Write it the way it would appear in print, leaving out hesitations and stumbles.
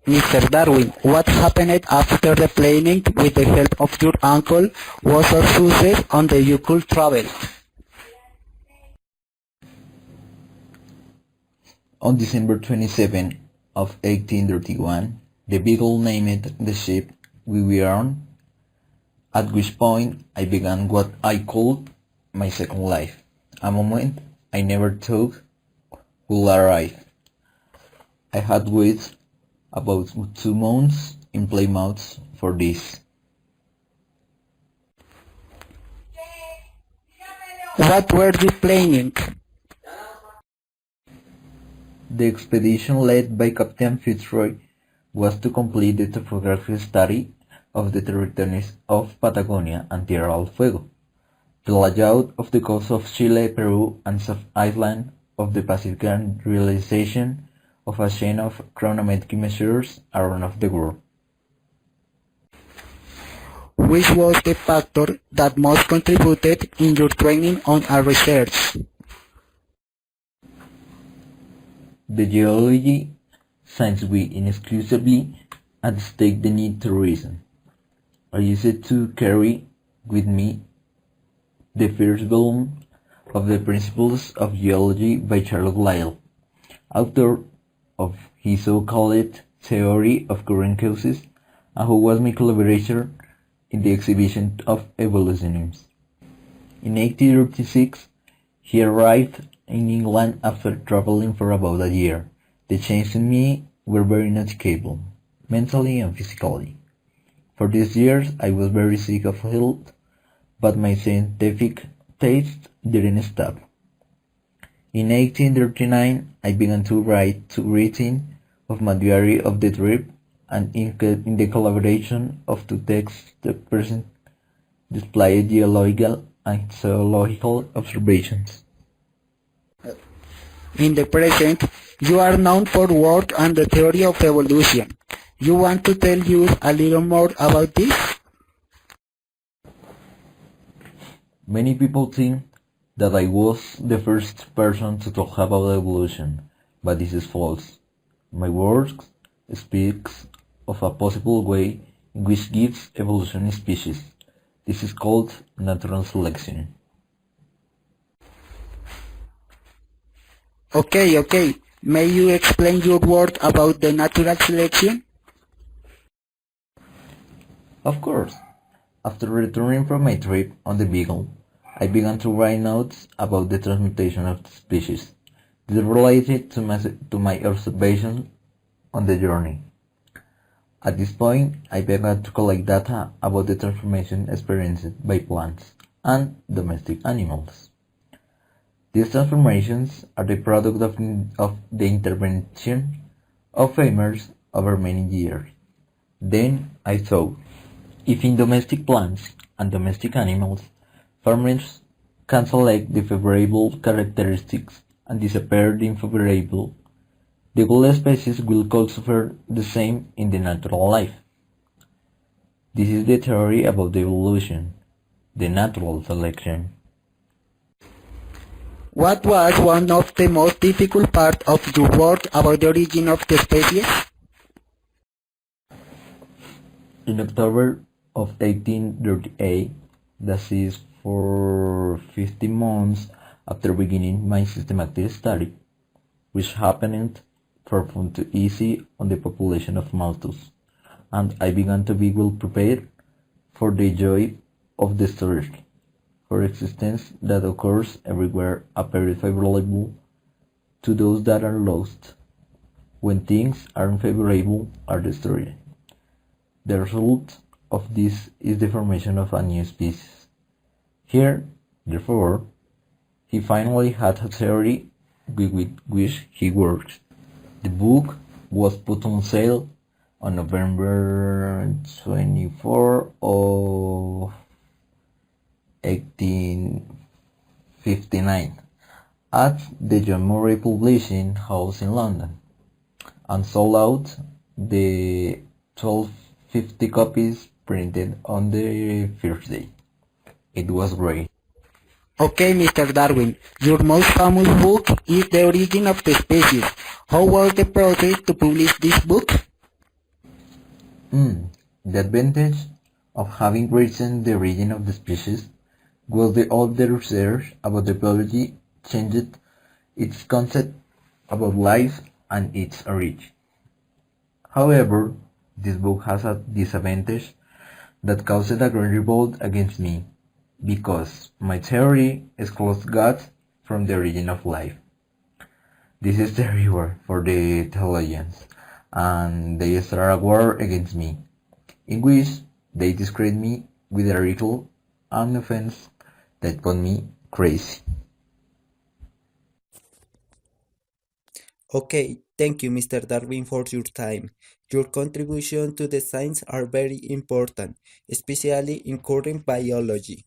Mr. Darwin, what happened after the planning with the help of your uncle was a success and you could travel? On December 27 of 1831, the Beagle named the ship we were on, at which point I began what I called my second life, a moment I never thought would arrive. I had waited about 2 months in Plymouth for this. What were you planning? The expedition led by Captain Fitzroy was to complete the topographic study of the territories of Patagonia and Tierra del Fuego, the layout of the coast of Chile, Peru, and South Island of the Pacific, and realization of a chain of chronometric measures around of the world. Which was the factor that most contributed in your training on a research? The geology, since we inexcusably at stake the need to reason. I used to carry with me the first volume of the Principles of Geology by Charles Darwin, author of his so-called theory of current causes, and who was my collaborator in the exhibition of evolutionism. In 1836, he arrived in England after traveling for about a year. The changes in me were very noticeable, mentally and physically. For these years I was very sick of health, but my scientific taste didn't stop. In 1839 I began to write two written of my diary of the trip, and in the collaboration of two texts the present displayed geological and zoological observations. In the present, you are known for work on the theory of evolution. You want to tell us a little more about this? Many people think that I was the first person to talk about evolution, but this is false. My work speaks of a possible way in which gives evolution a species. This is called natural selection. Okay. May you explain your work about the natural selection? Of course. After returning from my trip on the Beagle, I began to write notes about the transmutation of the species. This related to my observations on the journey. At this point, I began to collect data about the transformation experienced by plants and domestic animals. These transformations are the product of the intervention of farmers over many years. Then I thought, if in domestic plants and domestic animals, farmers can select the favorable characteristics and disappear the unfavorable, the good species will also suffer the same in the natural life. This is the theory about the evolution, the natural selection. What was one of the most difficult parts of your work about the origin of the species? In October of 1838, that is for 15 months after beginning my systematic study, which happened for fun to easy on the population of Malthus, and I began to be well prepared for the joy of the storage, for existence that occurs everywhere appears favorable to those that are lost. When things are unfavorable are destroyed. The result of this is the formation of a new species. Here, therefore, he finally had a theory with which he worked. The book was put on sale on November 24 of 1859 at the John Murray Publishing House in London, and sold out the 1250 copies printed on the first day. It was great. Okay, Mr. Darwin, your most famous book is The Origin of the Species. How was the process to publish this book? The advantage of having reasoned the origin of the species was that all the research about the biology changed its concept about life and its origin. However, this book has a disadvantage that caused a great revolt against me, because my theory excludes God from the origin of life. This is the reward for the theologians, and they start a war against me, in which they discredit me with a ridicule and offense that put me crazy. Okay, thank you, Mr. Darwin, for your time. Your contributions to the science are very important, especially in current biology.